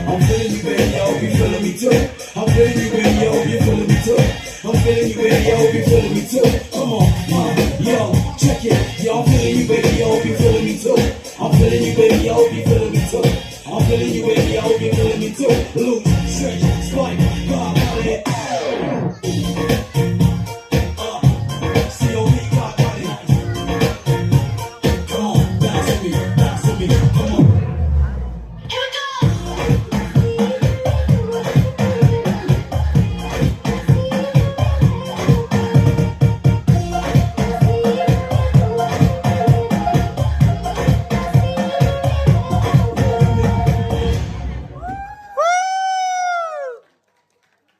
I'm feeling you, baby, I hope you feeling me too. I'm feeling you, baby, I hope you feeling me too. I'm feeling you, baby, I hope you feeling me too. Come on, yo, check it. Yo, I'm feeling you, baby, I hope you feeling me too. I'm feeling you, baby, I hope you feeling me too. I'm feeling you, baby, I hope